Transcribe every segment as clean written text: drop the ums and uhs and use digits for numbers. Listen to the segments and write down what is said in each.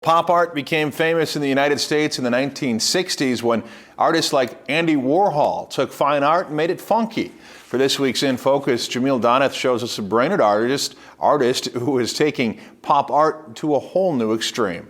Pop art became famous in the United States in the 1960s when artists like Andy Warhol took fine art and made it funky. For this week's In Focus, Jamil Doneth shows us a Brainerd artist who is taking pop art to a whole new extreme.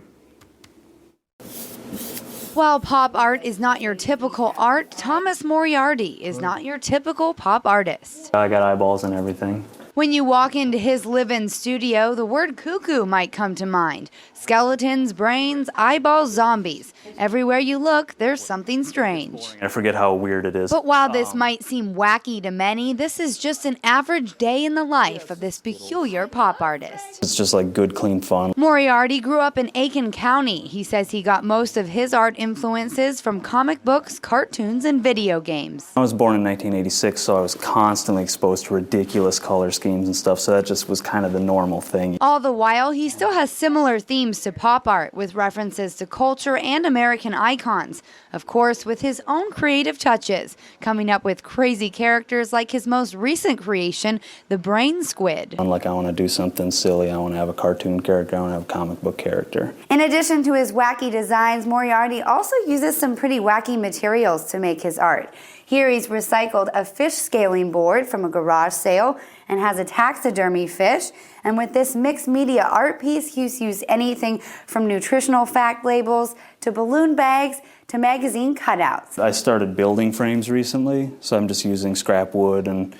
While pop art is not your typical art, Thomas Moriarty is not your typical pop artist. I got eyeballs and everything. When you walk into his live-in studio, the word cuckoo might come to mind. Skeletons, brains, eyeballs, zombies. Everywhere you look, there's something strange. I forget how weird it is. But while this might seem wacky to many, this is just an average day in the life of this peculiar pop artist. It's just like good, clean fun. Moriarty grew up in Aiken County. He says he got most of his art influences from comic books, cartoons, and video games. I was born in 1986, so I was constantly exposed to ridiculous color schemes and stuff, so that just was kind of the normal thing. All the while, he still has similar themes to pop art, with references to culture and American icons. Of course, with his own creative touches, coming up with crazy characters like his most recent creation, the Brain Squid. Unlike I want to do something silly, I want to have a cartoon character, I want to have a comic book character. In addition to his wacky designs, Moriarty also uses some pretty wacky materials to make his art. Here he's recycled a fish scaling board from a garage sale and has a taxidermy fish. And with this mixed media art piece, he's used anything from nutritional fact labels to balloon bags to magazine cutouts. I started building frames recently, so I'm just using scrap wood and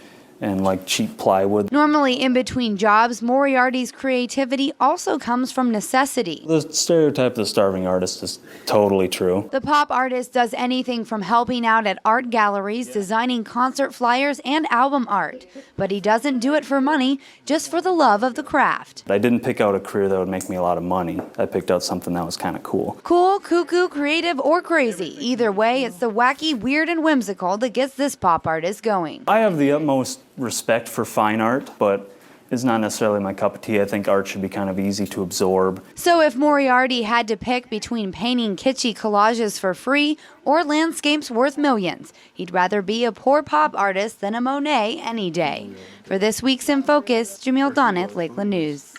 like cheap plywood. Normally in between jobs, Moriarty's creativity also comes from necessity. The stereotype of the starving artist is totally true. The pop artist does anything from helping out at art galleries, designing concert flyers, and album art. But he doesn't do it for money, just for the love of the craft. I didn't pick out a career that would make me a lot of money. I picked out something that was kind of cool. Cool, cuckoo, creative, or crazy. Either way, it's the wacky, weird, and whimsical that gets this pop artist going. I have the utmost respect for fine art, but it's not necessarily my cup of tea. I think art should be kind of easy to absorb. So if Moriarty had to pick between painting kitschy collages for free or landscapes worth millions, he'd rather be a poor pop artist than a Monet any day. For this week's In Focus, Jamil Doneth, Lakeland News.